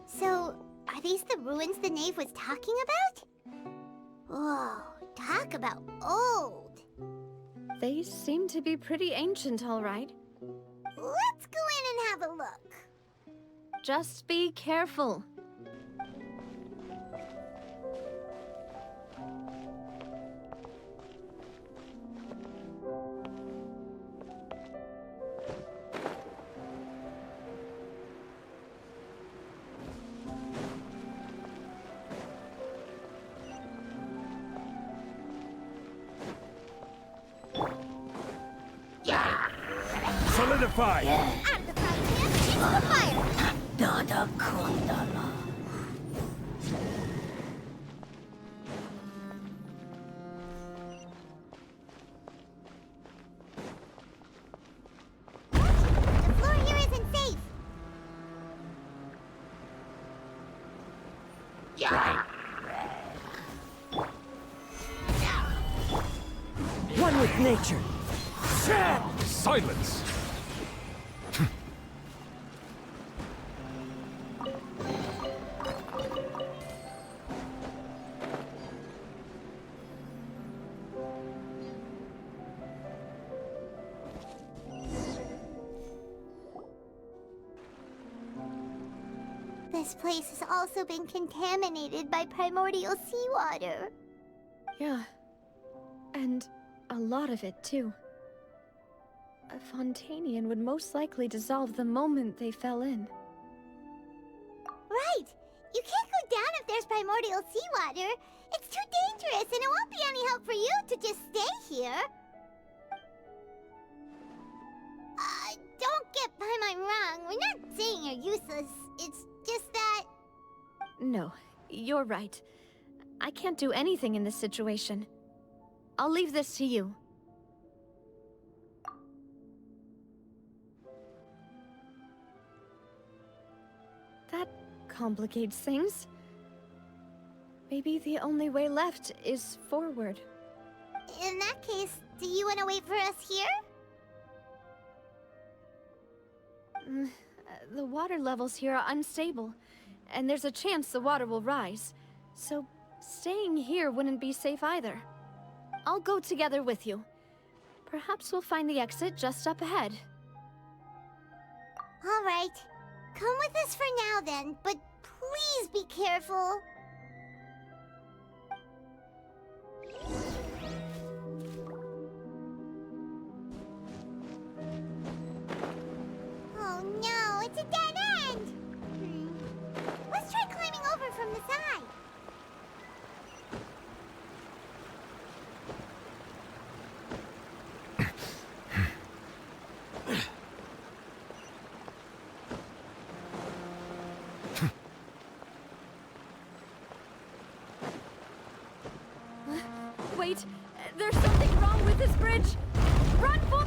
So, are these the ruins the knave was talking about? Whoa, talk about old. They seem to be pretty ancient, all right. Let's go in and have a look. Just be careful. Solidify! Out of the frying pan, into the fire! Dada Kundala. The floor here isn't safe. One with nature. Silence! This place has also been contaminated by primordial seawater. Yeah. And a lot of it, too. A Fontanian would most likely dissolve the moment they fell in. Right! You can't go down if there's primordial seawater. It's too dangerous, and it won't be any help for you to just stay here. Don't get by my wrong. We're not saying you're useless. It's just that... No, you're right. I can't do anything in this situation. I'll leave this to you. That complicates things. Maybe the only way left is forward. In that case, do you want to wait for us here? The water levels here are unstable, and there's a chance the water will rise. So, staying here wouldn't be safe either. I'll go together with you. Perhaps we'll find the exit just up ahead. All right. Come with us for now then, but please be careful. Oh no, it's a dead end! Let's try climbing over from the side. Wait, there's something wrong with this bridge! Run for...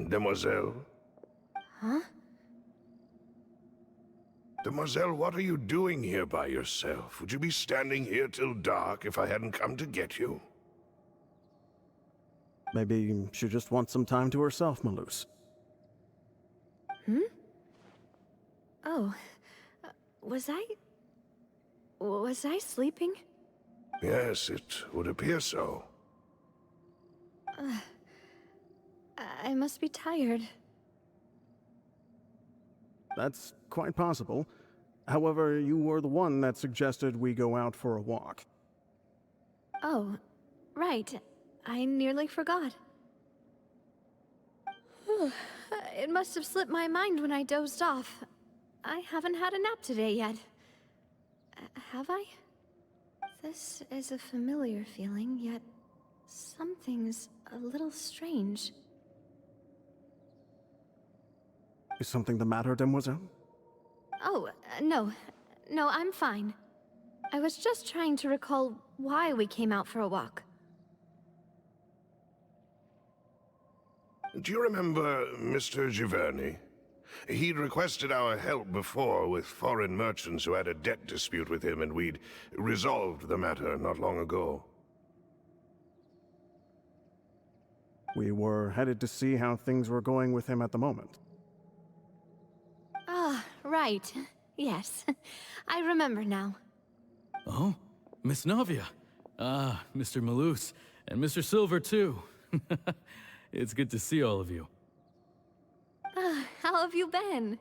Demoiselle? Huh? Demoiselle, what are you doing here by yourself? Would you be standing here till dark if I hadn't come to get you? Maybe she just wants some time to herself, Malus. Hmm? Oh. Was I sleeping? Yes, it would appear so. I must be tired. That's quite possible. However, you were the one that suggested we go out for a walk. Oh, right. I nearly forgot. It must have slipped my mind when I dozed off. I haven't had a nap today yet. Have I? This is a familiar feeling, yet something's a little strange. Is something the matter, Demoiselle? Oh, no. No, I'm fine. I was just trying to recall why we came out for a walk. Do you remember Mr. Giverny? He'd requested our help before with foreign merchants who had a debt dispute with him, and we'd resolved the matter not long ago. We were headed to see how things were going with him at the moment. Ah, right. Yes. I remember now. Oh, Miss Navia. Ah, Mr. Malus, and Mr. Silver, too. It's good to see all of you. How have you been?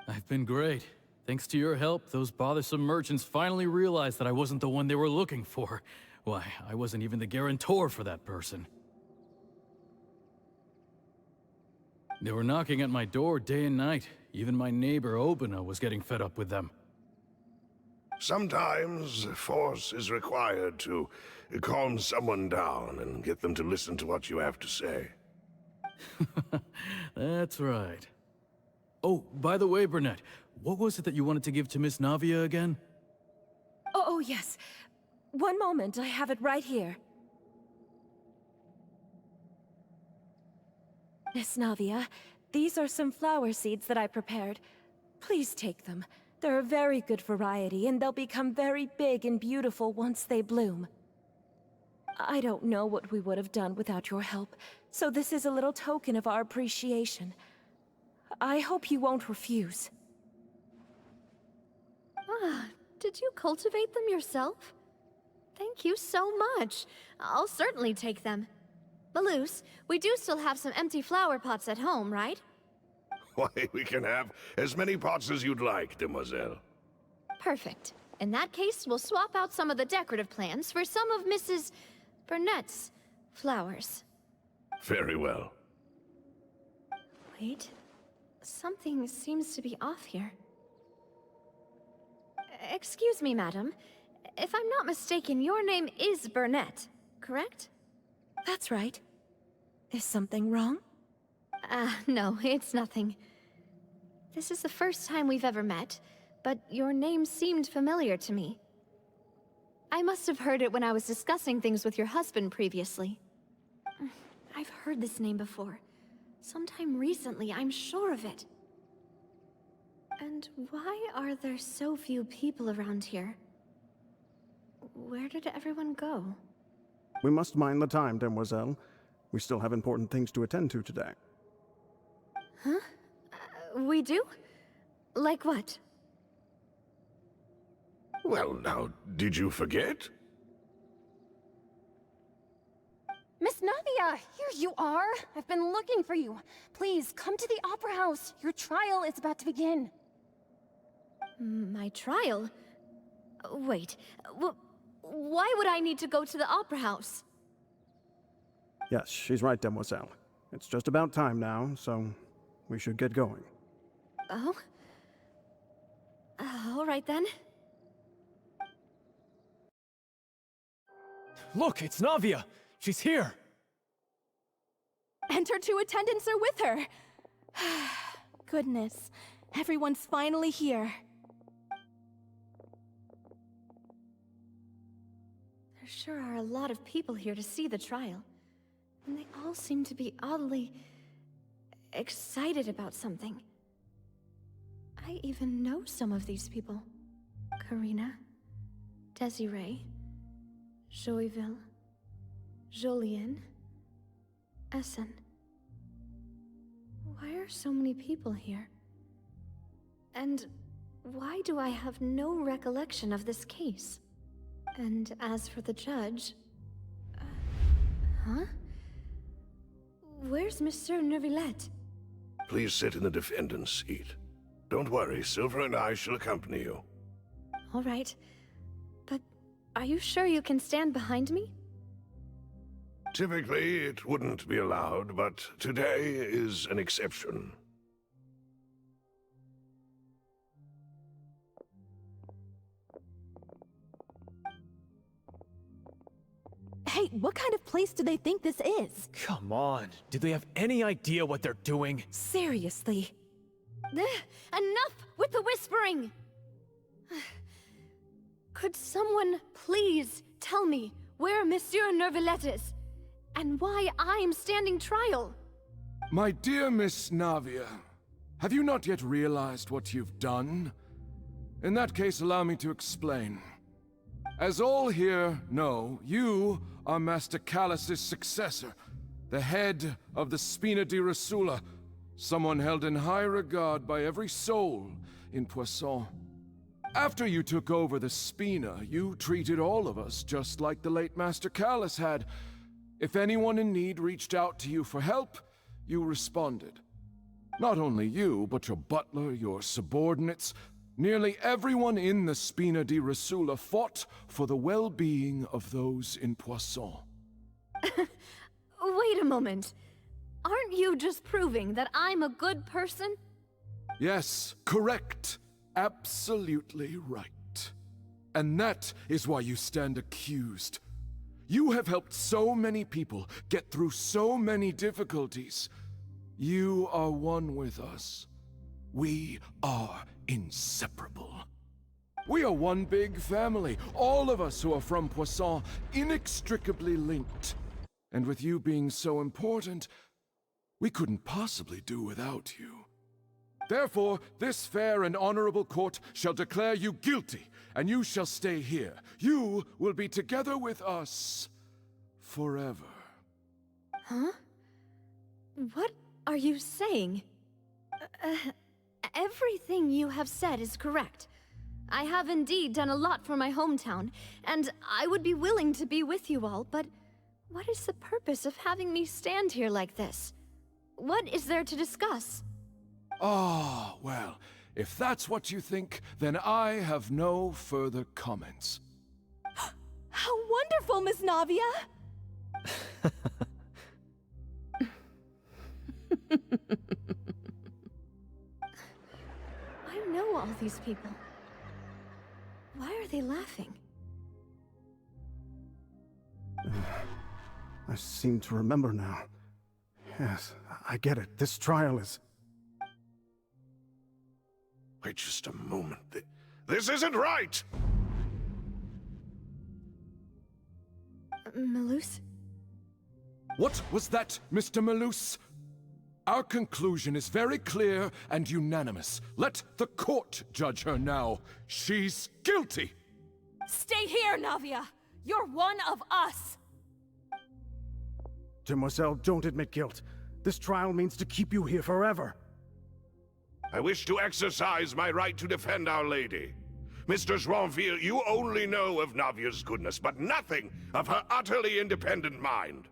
I've been great. Thanks to your help, those bothersome merchants finally realized that I wasn't the one they were looking for. Why, I wasn't even the guarantor for that person. They were knocking at my door day and night. Even my neighbor, Obina, was getting fed up with them. Sometimes force is required to calm someone down and get them to listen to what you have to say. That's right. Oh, by the way, Burnett, what was it that you wanted to give to Miss Navia again? Oh, yes. One moment, I have it right here. Miss Navia, these are some flower seeds that I prepared. Please take them. They're a very good variety, and they'll become very big and beautiful once they bloom. I don't know what we would have done without your help, so this is a little token of our appreciation. I hope you won't refuse. Ah, did you cultivate them yourself? Thank you so much. I'll certainly take them. Malus, we do still have some empty flower pots at home, right? Why, we can have as many pots as you'd like, demoiselle. Perfect. In that case, we'll swap out some of the decorative plants for some of Mrs. Burnett's flowers. Very well. Wait. Something seems to be off here. Excuse me, madam. If I'm not mistaken, your name is Burnett, correct? That's right. Is something wrong? No, it's nothing. This is the first time we've ever met, but your name seemed familiar to me. I must have heard it when I was discussing things with your husband previously. I've heard this name before. Sometime recently, I'm sure of it. And why are there so few people around here? Where did everyone go? We must mind the time, demoiselle. We still have important things to attend to today. Huh? We do? Like what? Well, now, did you forget? Miss Navia, here you are! I've been looking for you. Please, come to the Opera House. Your trial is about to begin. My trial? Wait, why would I need to go to the Opera House? Yes, she's right, demoiselle. It's just about time now, so we should get going. Oh? All right then. Look, it's Navia! She's here! And her two attendants are with her. Goodness, everyone's finally here. There sure are a lot of people here to see the trial. And they all seem to be oddly excited about something. I even know some of these people. Karina, Desiree, Joyville, Jolien, Essen. Why are so many people here? And why do I have no recollection of this case? And as for the judge... huh? Where's Monsieur Neuvillette? Please sit in the defendant's seat. Don't worry, Silver and I shall accompany you. All right. But are you sure you can stand behind me? Typically, it wouldn't be allowed, but today is an exception. Hey, what kind of place do they think this is? Come on, do they have any idea what they're doing? Seriously. Enough with the whispering! Could someone please tell me where Monsieur Nervalette is? And why I'm standing trial? My dear Miss Navia, have you not yet realized what you've done? In that case, allow me to explain. As all here know, you are Master Callus's successor, the head of the Spina di Rasula, someone held in high regard by every soul in Poisson. After you took over the Spina, you treated all of us just like the late Master Callus had. If anyone in need reached out to you for help, you responded. Not only you, but your butler, your subordinates, nearly everyone in the Spina di Rasula fought for the well-being of those in Poisson. Wait a moment. Aren't you just proving that I'm a good person? Yes, correct. Absolutely right. And that is why you stand accused. You have helped so many people get through so many difficulties. You are one with us. We are inseparable. We are one big family, all of us who are from Poisson, inextricably linked. And with you being so important, we couldn't possibly do without you. Therefore, this fair and honorable court shall declare you guilty, and you shall stay here. You will be together with us forever. Huh? What are you saying? Everything you have said is correct. I have indeed done a lot for my hometown, and I would be willing to be with you all, but what is the purpose of having me stand here like this? What is there to discuss? Ah, well, if that's what you think, then I have no further comments. How wonderful, Miss Navia! I know all these people. Why are they laughing? I seem to remember now. Yes, I get it. This trial is... Wait just a moment. This isn't right! Malus? What was that, Mr. Malus? Our conclusion is very clear and unanimous. Let the court judge her now. She's guilty! Stay here, Navia! You're one of us! Demoiselle, don't admit guilt. This trial means to keep you here forever. I wish to exercise my right to defend Our Lady. Mr. Joinville, you only know of Navia's goodness, but nothing of her utterly independent mind.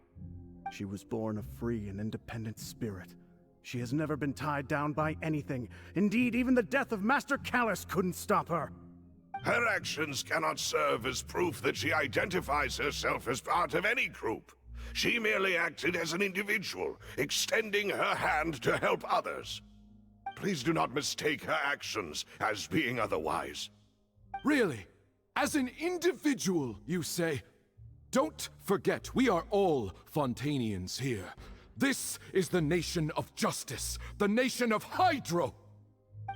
She was born a free and independent spirit. She has never been tied down by anything. Indeed, even the death of Master Callus couldn't stop her. Her actions cannot serve as proof that she identifies herself as part of any group. She merely acted as an individual, extending her hand to help others. Please do not mistake her actions as being otherwise. Really? As an individual, you say? Don't forget, we are all Fontanians here. This is the nation of justice, the nation of Hydro!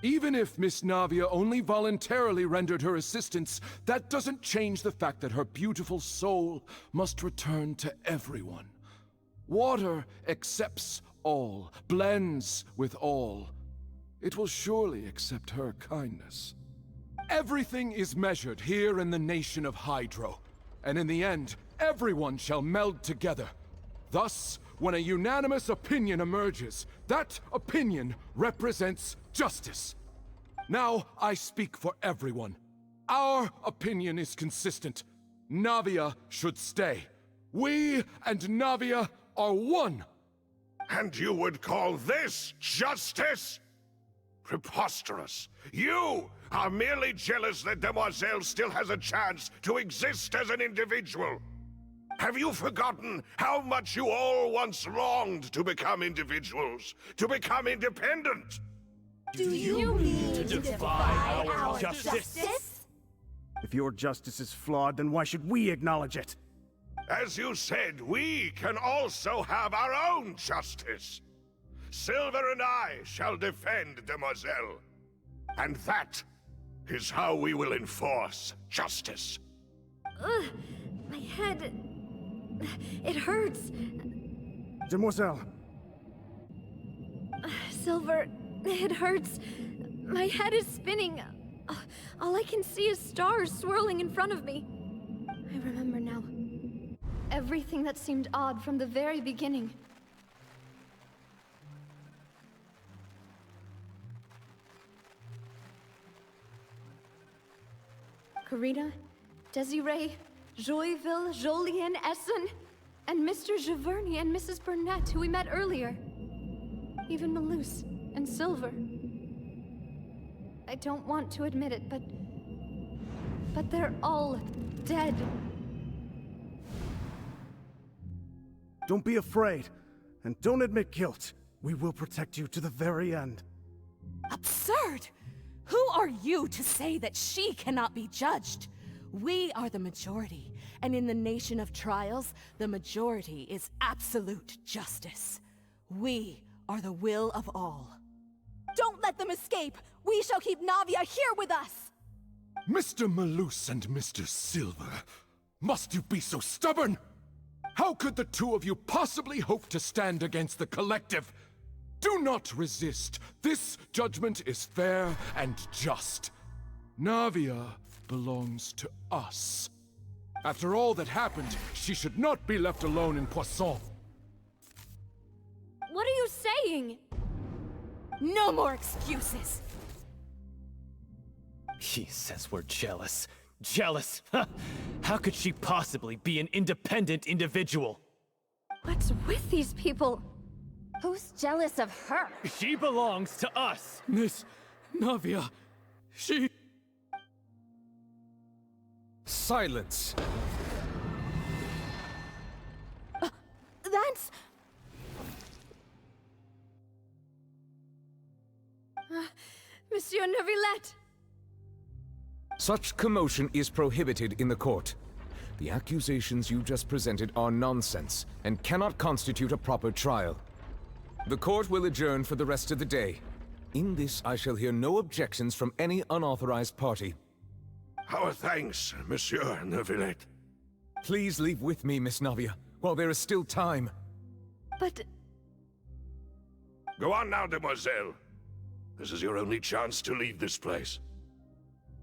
Even if Miss Navia only voluntarily rendered her assistance, that doesn't change the fact that her beautiful soul must return to everyone. Water accepts all, blends with all. It will surely accept her kindness. Everything is measured here in the nation of Hydro, and in the end, everyone shall meld together. Thus, when a unanimous opinion emerges, that opinion represents justice. Now, I speak for everyone. Our opinion is consistent. Navia should stay. We and Navia are one. And you would call this justice? Preposterous. You are merely jealous that Demoiselle still has a chance to exist as an individual. Have you forgotten how much you all once longed to become individuals, to become independent? Do you mean to defy our justice? If your justice is flawed, then why should we acknowledge it? As you said, we can also have our own justice. Silver and I shall defend Demoiselle. And that is how we will enforce justice. Ugh, my head... It hurts. Demoiselle, Silver, it hurts. My head is spinning. All I can see is stars swirling in front of me. I remember now. Everything that seemed odd from the very beginning. Karina, Desiree, Joyville, Jolien, Essen, and Mr. Giverny and Mrs. Burnett, who we met earlier. Even Malus and Silver. I don't want to admit it, but they're all dead. don't be afraid, and don't admit guilt. We will protect you to the very end. Absurd! Who are you to say that she cannot be judged? We are the majority, and in the nation of trials, the majority is absolute justice. We are the will of all. Don't let them escape! We shall keep Navia here with us! Mr. Malus and Mr. Silver, must you be so stubborn? How could the two of you possibly hope to stand against the collective? Do not resist. This judgment is fair and just. Navia belongs to us. After all that happened, she should not be left alone in Poisson. What are you saying? No more excuses! He says we're jealous. Jealous? How could she possibly be an independent individual? What's with these people? Who's jealous of her? She belongs to us! Miss Navia, she... Silence! That's... Monsieur Neuvillette! Such commotion is prohibited in the court. The accusations you just presented are nonsense and cannot constitute a proper trial. The court will adjourn for the rest of the day. In this, I shall hear no objections from any unauthorized party. Our thanks, Monsieur Neuvillette. Please leave with me, Miss Navia, while there is still time. But... Go on now, demoiselle. This is your only chance to leave this place.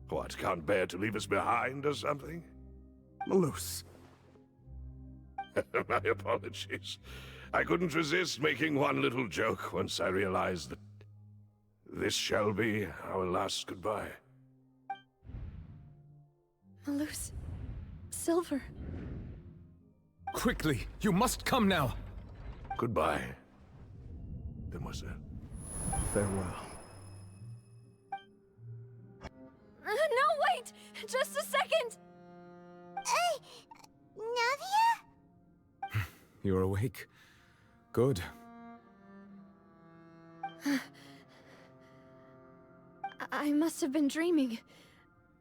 What, can't bear to leave us behind or something? Malus. My apologies. I couldn't resist making one little joke once I realized that this shall be our last goodbye. Malus... Silver... Quickly, you must come now! Goodbye, demoiselle. Farewell. No, wait! Just a second! Navia? You're awake. Good. I must have been dreaming.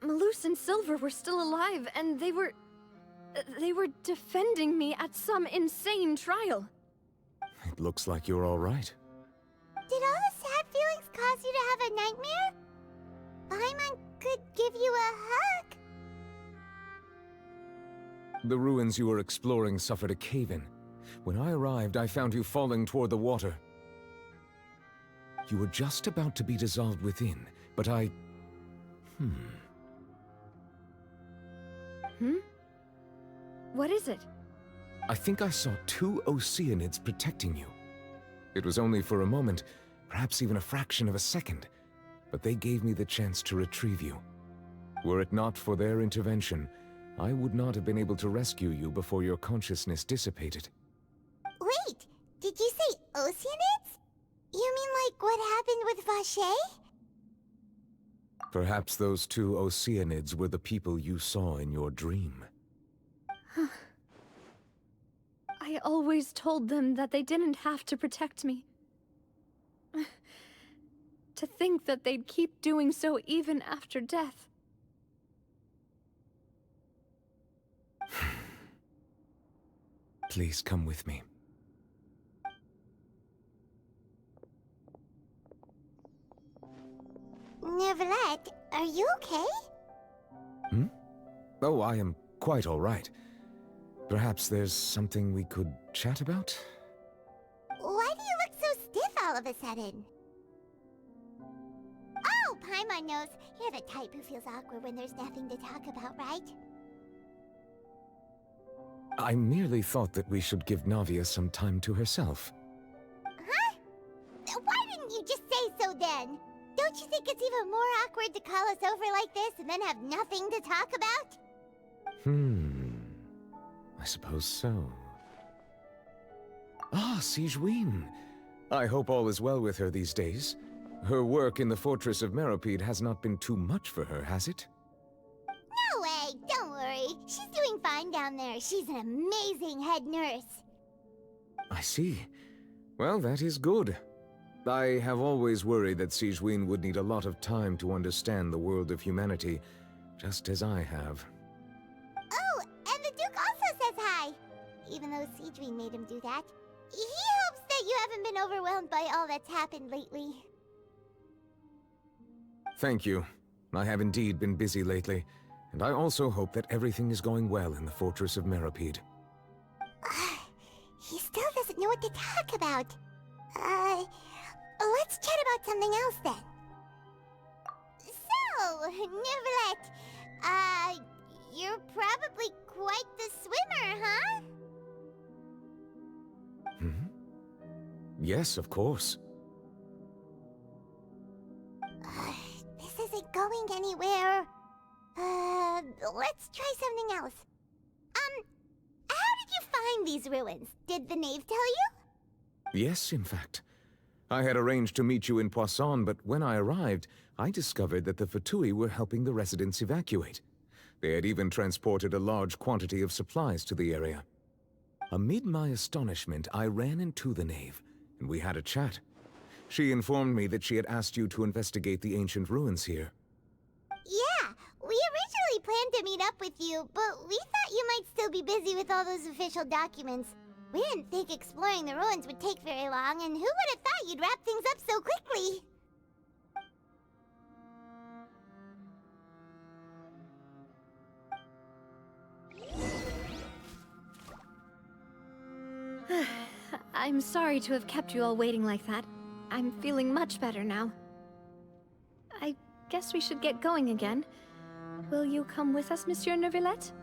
Malus and Silver were still alive, and they were defending me at some insane trial. It looks like you're all right. Did all the sad feelings cause you to have a nightmare? Paimon could give you a hug. The ruins you were exploring suffered a cave-in. When I arrived, I found you falling toward the water. You were just about to be dissolved within, but I... What is it? I think I saw 2 Oceanids protecting you. It was only for a moment, perhaps even a fraction of a second, but they gave me the chance to retrieve you. Were it not for their intervention, I would not have been able to rescue you before your consciousness dissipated. Wait, did you say Oceanids? You mean like what happened with Vache? Perhaps those 2 Oceanids were the people you saw in your dream. I always told them that they didn't have to protect me. To think that they'd keep doing so even after death. Please come with me. Neuvillette, are Are you okay? Hmm? Oh, I am quite all right. Perhaps there's something we could chat about? Why do you look so stiff all of a sudden? Oh, Paimon knows. You're the type who feels awkward when there's nothing to talk about, right? I merely thought that we should give Navia some time to herself. Huh? Why didn't you just say so then? Don't you think it's even more awkward to call us over like this and then have nothing to talk about? I suppose so. Ah, Sigewinne. I hope all is well with her these days. Her work in the Fortress of Meropide has not been too much for her, has it? No way, don't worry. She's doing fine down there. She's an amazing head nurse. I see. Well, that is good. I have always worried that Sigewinne would need a lot of time to understand the world of humanity, just as I have. Oh, and the Duke also says hi. Even though Sigewinne made him do that. He hopes that you haven't been overwhelmed by all that's happened lately. Thank you. I have indeed been busy lately, and I also hope that everything is going well in the Fortress of Meropide. He still doesn't know what to talk about. Let's chat about something else then. So, Neverlet, you're probably quite the swimmer, huh? Yes, of course. This isn't going anywhere. Let's try something else. How did you find these ruins? Did the knave tell you? Yes, in fact. I had arranged to meet you in Poisson, but when I arrived, I discovered that the Fatui were helping the residents evacuate. They had even transported a large quantity of supplies to the area. Amid my astonishment, I ran into the knave, and we had a chat. She informed me that she had asked you to investigate the ancient ruins here. Yeah, we originally planned to meet up with you, but we thought you might still be busy with all those official documents. We didn't think exploring the ruins would take very long, and who would have thought you'd wrap things up so quickly? I'm sorry to have kept you all waiting like that. I'm feeling much better now. I guess we should get going again. Will you come with us, Monsieur Neuvillette?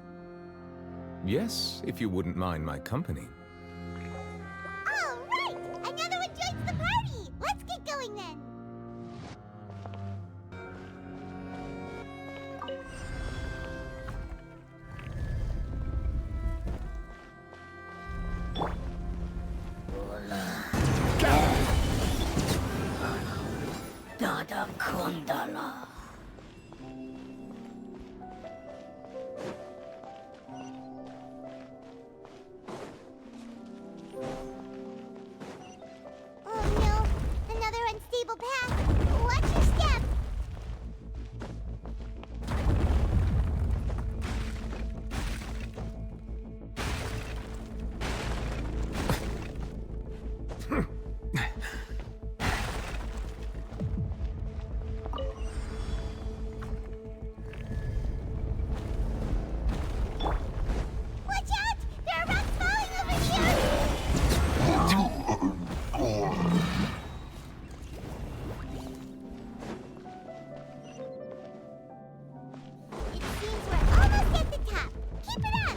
Yes, if you wouldn't mind my company. All right! Another one joins the party! Let's get going then! Dada Kundala. Oh no! Another unstable path! Watch your step! Watch out! There are rocks falling over here! It seems we're almost at the top. Keep it up!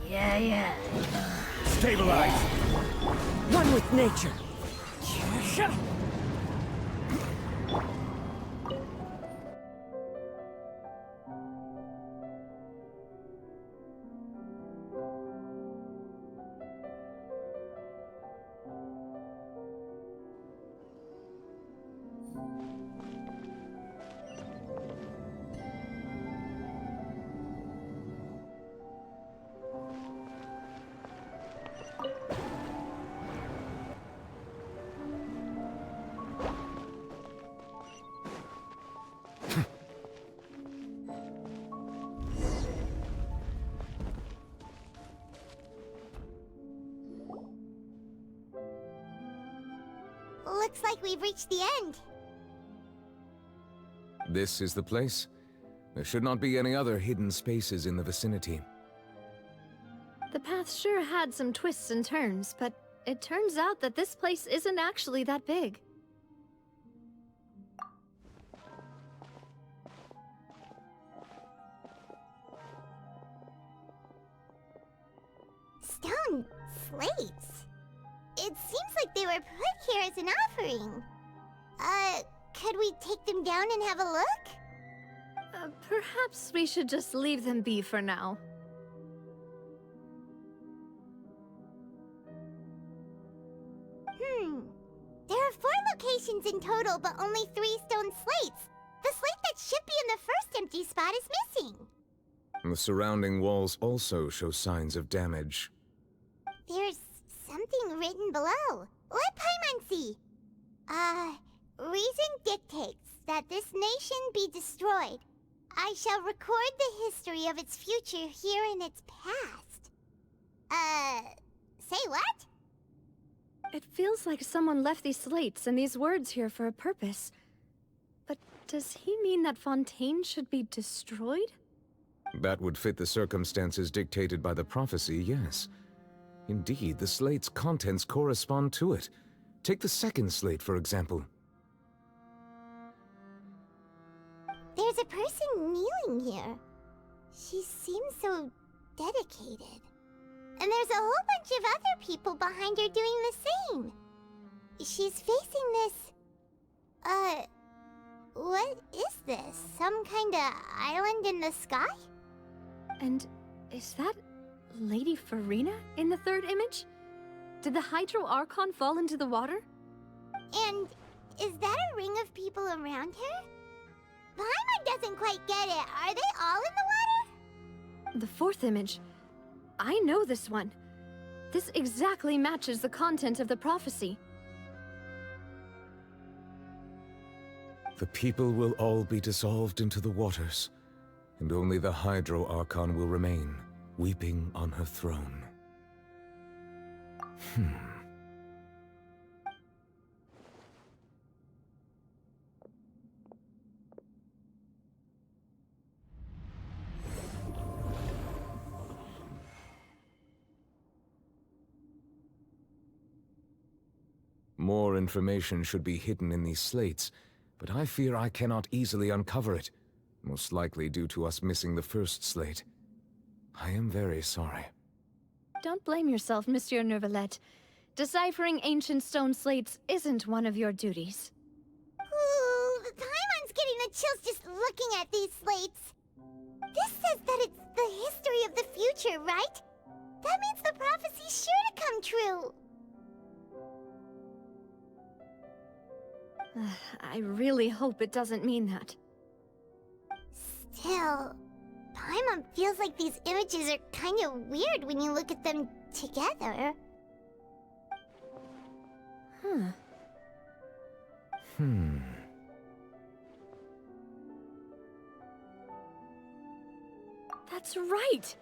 Yeah. Stabilize! One with nature. Looks like we've reached the end. This is the place. There should not be any other hidden spaces in the vicinity. The path sure had some twists and turns, but it turns out that this place isn't actually that big. Stone slates? It seems like they were put here as an offering. Could we take them down and have a look? Perhaps we should just leave them be for now. There are 4 locations in total, but only 3 stone slates. The slate that should be in the first empty spot is missing. The surrounding walls also show signs of damage. There's something written below. Let Paimon see. Reason dictates that this nation be destroyed. I shall record the history of its future here in its past. Say what? It feels like someone left these slates and these words here for a purpose. But does he mean that Fontaine should be destroyed? That would fit the circumstances dictated by the prophecy, yes. Indeed, the slate's contents correspond to it. Take the second slate, for example. There's a person kneeling here. She seems so dedicated. And there's a whole bunch of other people behind her doing the same. She's facing this... what is this? Some kind of island in the sky? And is that Lady Farina in the third image? Did the Hydro Archon fall into the water? And is that a ring of people around her? Paimon doesn't quite get it. Are they all in the water? The fourth image. I know this one. This exactly matches the content of the prophecy. The people will all be dissolved into the waters, and only the Hydro Archon will remain, weeping on her throne. More information should be hidden in these slates, but I fear I cannot easily uncover it, most likely due to us missing the first slate. I am very sorry. Don't blame yourself, Monsieur Neuvillette. Deciphering ancient stone slates isn't one of your duties. Ooh, Paimon's getting the chills just looking at these slates. This says that it's the history of the future, right? That means the prophecy's sure to come true. I really hope it doesn't mean that. Still, Paimon feels like these images are kind of weird when you look at them together. That's right!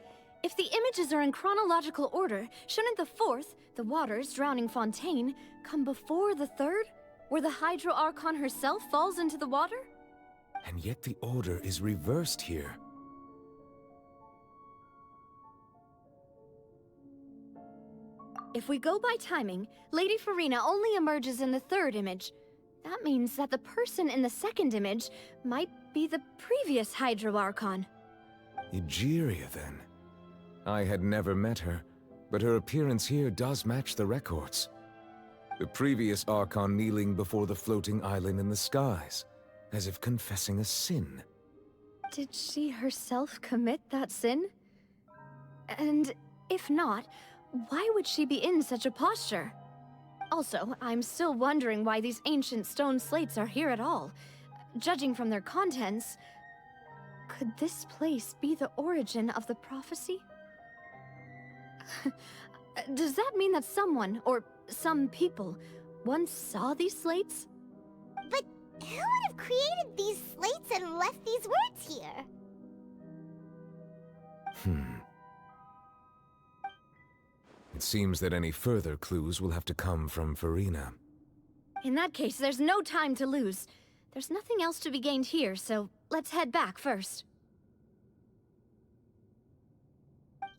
If the images are in chronological order, shouldn't the fourth, the waters drowning Fontaine, come before the third, where the Hydro Archon herself falls into the water? And yet the order is reversed here. If we go by timing, Lady Farina only emerges in the third image. That means that the person in the second image might be the previous Hydro Archon. Egeria, then. I had never met her, but her appearance here does match the records. The previous Archon kneeling before the floating island in the skies, as if confessing a sin. Did she herself commit that sin? And if not, why would she be in such a posture? Also, I'm still wondering why these ancient stone slates are here at all. Judging from their contents, could this place be the origin of the prophecy? Does that mean that someone, or some people, once saw these slates? But who would have created these slates and left these words here? It seems that any further clues will have to come from Farina. In that case, there's no time to lose. There's nothing else to be gained here, so let's head back first.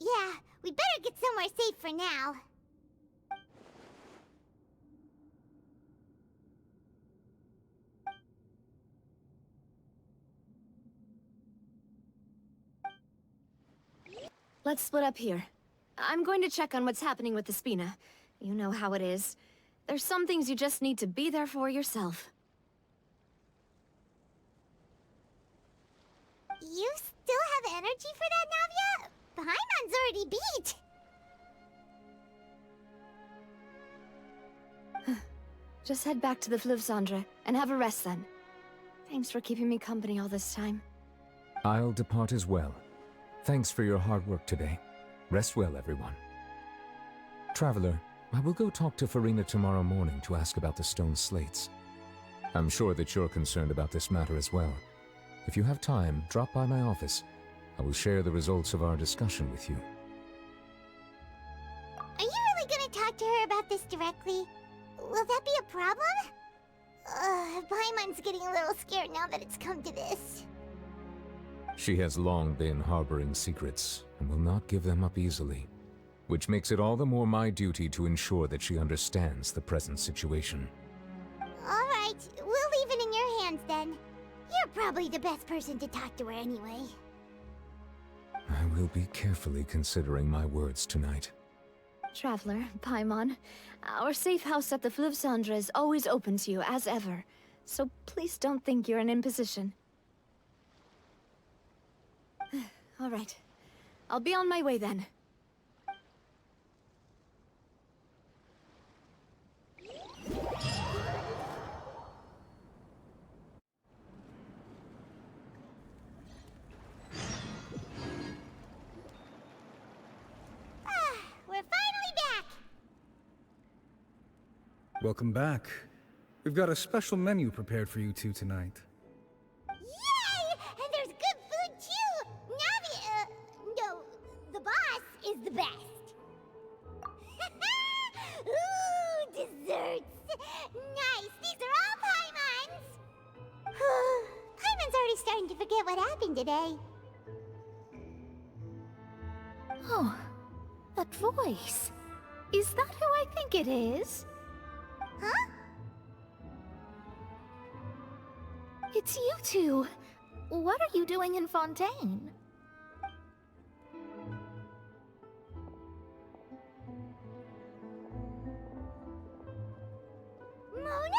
Yeah, we better get somewhere safe for now. Let's split up here. I'm going to check on what's happening with the Spina. You know how it is. There's some things you just need to be there for yourself. You still have energy for that, Navia? Paimon's already beat! Just head back to the Fleuve Cendre and have a rest then. Thanks for keeping me company all this time. I'll depart as well. Thanks for your hard work today. Rest well, everyone. Traveler, I will go talk to Farina tomorrow morning to ask about the stone slates. I'm sure that you're concerned about this matter as well. If you have time, drop by my office. I will share the results of our discussion with you. Are you really gonna talk to her about this directly? Will that be a problem? Paimon's getting a little scared now that it's come to this. She has long been harboring secrets, and will not give them up easily, which makes it all the more my duty to ensure that she understands the present situation. Alright, we'll leave it in your hands then. You're probably the best person to talk to her anyway. I will be carefully considering my words tonight. Traveler, Paimon, our safe house at the Fleuve Cendre is always open to you, as ever. So please don't think you're an imposition. All right. I'll be on my way then. We're finally back! Welcome back. We've got a special menu prepared for you two tonight. Yay! And there's good food too! Navi, no, the boss is the best. Ooh, desserts! Nice, these are all Paimon's! Paimon's already starting to forget what happened today. Oh, that voice. Is that who I think it is? Huh? It's you two. What are you doing in Fontaine? Mona?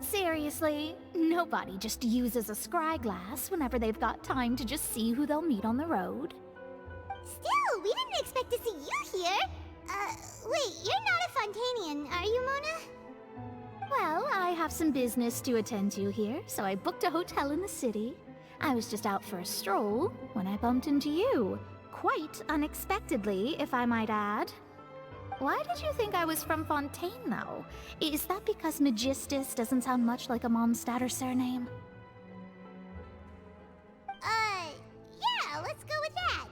Seriously, nobody just uses a scry glass whenever they've got time to just see who they'll meet on the road. Still, we didn't expect to see you here. Wait, you're not a Fontanian, are you, Mona? Well, I have some business to attend to here, so I booked a hotel in the city. I was just out for a stroll when I bumped into you. Quite unexpectedly, if I might add. Why did you think I was from Fontaine, though? Is that because Magistus doesn't sound much like a Mondstadt surname? Yeah, let's go with that.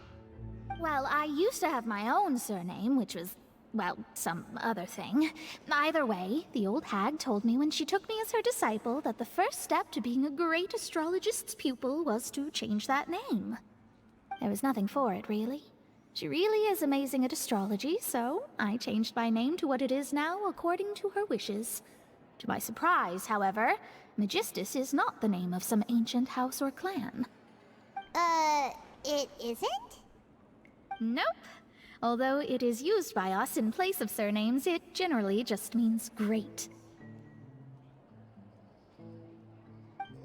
Well, I used to have my own surname, which was, well, some other thing. Either way, the old hag told me when she took me as her disciple that the first step to being a great astrologist's pupil was to change that name. There was nothing for it, really. She really is amazing at astrology, so I changed my name to what it is now according to her wishes. To my surprise, however, Magistus is not the name of some ancient house or clan. It isn't? Nope. Although it is used by us in place of surnames, it generally just means great.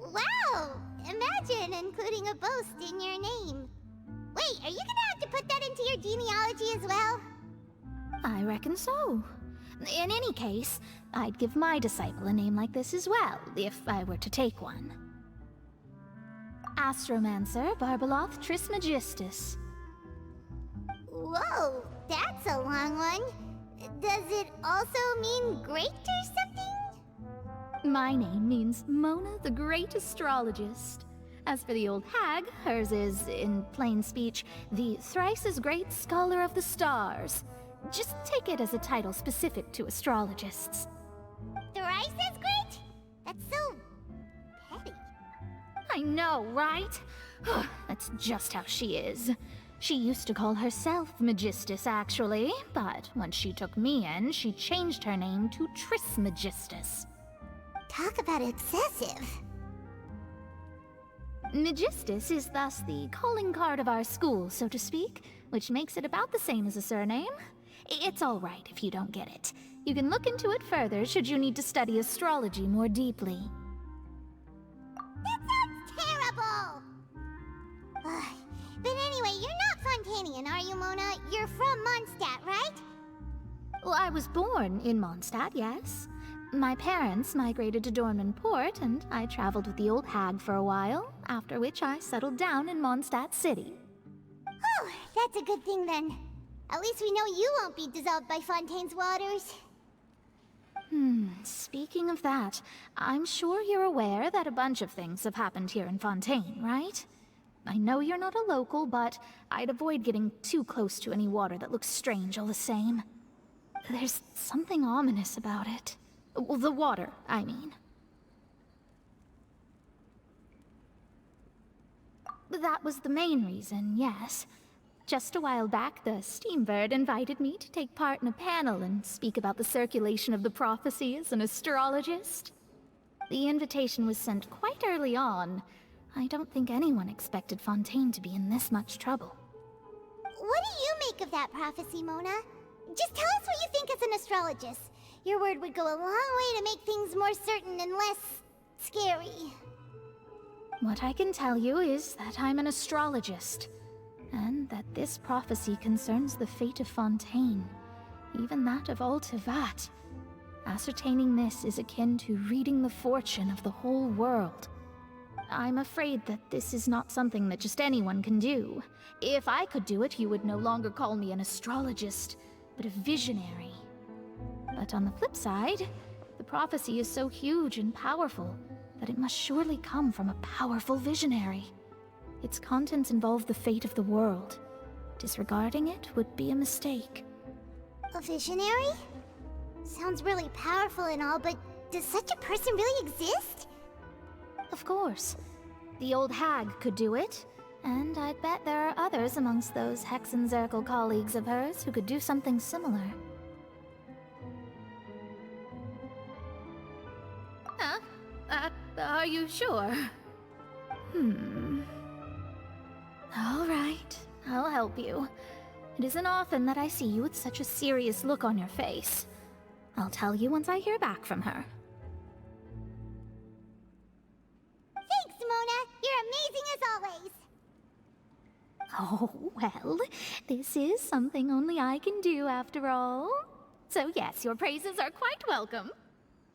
Wow! Imagine including a boast in your name. Wait, are you gonna have to put that into your genealogy as well? I reckon so. In any case, I'd give my disciple a name like this as well, if I were to take one. Astromancer Barbeloth Trismegistus. Whoa, that's a long one. Does it also mean great or something? My name means Mona the Great Astrologist. As for the old hag, hers is, in plain speech, the thrice-as-great Scholar of the Stars. Just take it as a title specific to astrologists. Thrice as great? That's so petty. I know, right? That's just how she is. She used to call herself Magistus, actually, but when she took me in, she changed her name to Trismegistus. Talk about excessive. Magistus is thus the calling card of our school, so to speak, which makes it about the same as a surname. It's all right if you don't get it. You can look into it further should you need to study astrology more deeply. That sounds terrible! But anyway, you're not Fontanian, are you, Mona? You're from Mondstadt, right? Well, I was born in Mondstadt, yes. My parents migrated to Dornman Port, and I traveled with the old hag for a while, after which I settled down in Mondstadt City. Oh, that's a good thing then. At least we know you won't be dissolved by Fontaine's waters. Speaking of that, I'm sure you're aware that a bunch of things have happened here in Fontaine, right? I know you're not a local, but I'd avoid getting too close to any water that looks strange all the same. There's something ominous about it. Well, the water, I mean. That was the main reason, yes. Just a while back, the Steambird invited me to take part in a panel and speak about the circulation of the prophecy as an astrologist. The invitation was sent quite early on. I don't think anyone expected Fontaine to be in this much trouble. What do you make of that prophecy, Mona? Just tell us what you think as an astrologist. Your word would go a long way to make things more certain and less scary. What I can tell you is that I'm an astrologist, and that this prophecy concerns the fate of Fontaine, even that of all Tevat. Ascertaining this is akin to reading the fortune of the whole world. I'm afraid that this is not something that just anyone can do. If I could do it, you would no longer call me an astrologist, but a visionary. But on the flip side, the prophecy is so huge and powerful that it must surely come from a powerful visionary. Its contents involve the fate of the world. Disregarding it would be a mistake. A visionary? Sounds really powerful and all, but does such a person really exist? Of course. The old hag could do it, and I'd bet there are others amongst those Hexenzirkel colleagues of hers who could do something similar. Huh? Are you sure? All right, I'll help you. It isn't often that I see you with such a serious look on your face. I'll tell you once I hear back from her. Thanks, Mona! You're amazing as always! Oh, well, this is something only I can do after all. So yes, your praises are quite welcome.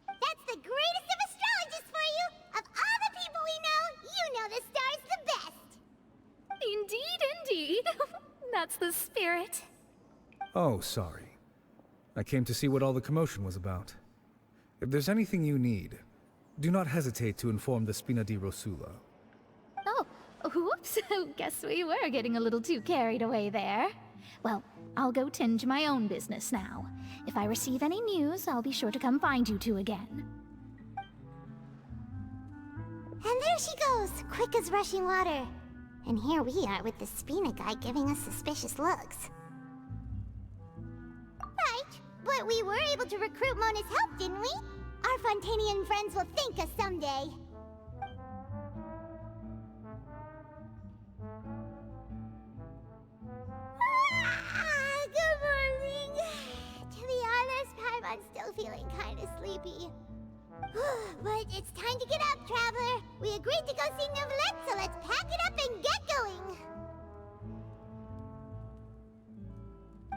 That's the greatest of astrologists for you! Of all the people we know, you know the star's the best! Indeed, indeed. That's the spirit. Oh, sorry. I came to see what all the commotion was about. If there's anything you need, do not hesitate to inform the Spina di Rosula. Oh, whoops. Guess we were getting a little too carried away there. Well, I'll go tend to my own business now. If I receive any news, I'll be sure to come find you two again. And there she goes, quick as rushing water. And here we are with the Spina guy giving us suspicious looks. Right, but we were able to recruit Mona's help, didn't we? Our Fontanian friends will thank us someday. Good morning. To be honest, I'm still feeling kind of sleepy. But it's time to get up, traveler. We agreed to go see Neuvillette, so let's pack it up and get going.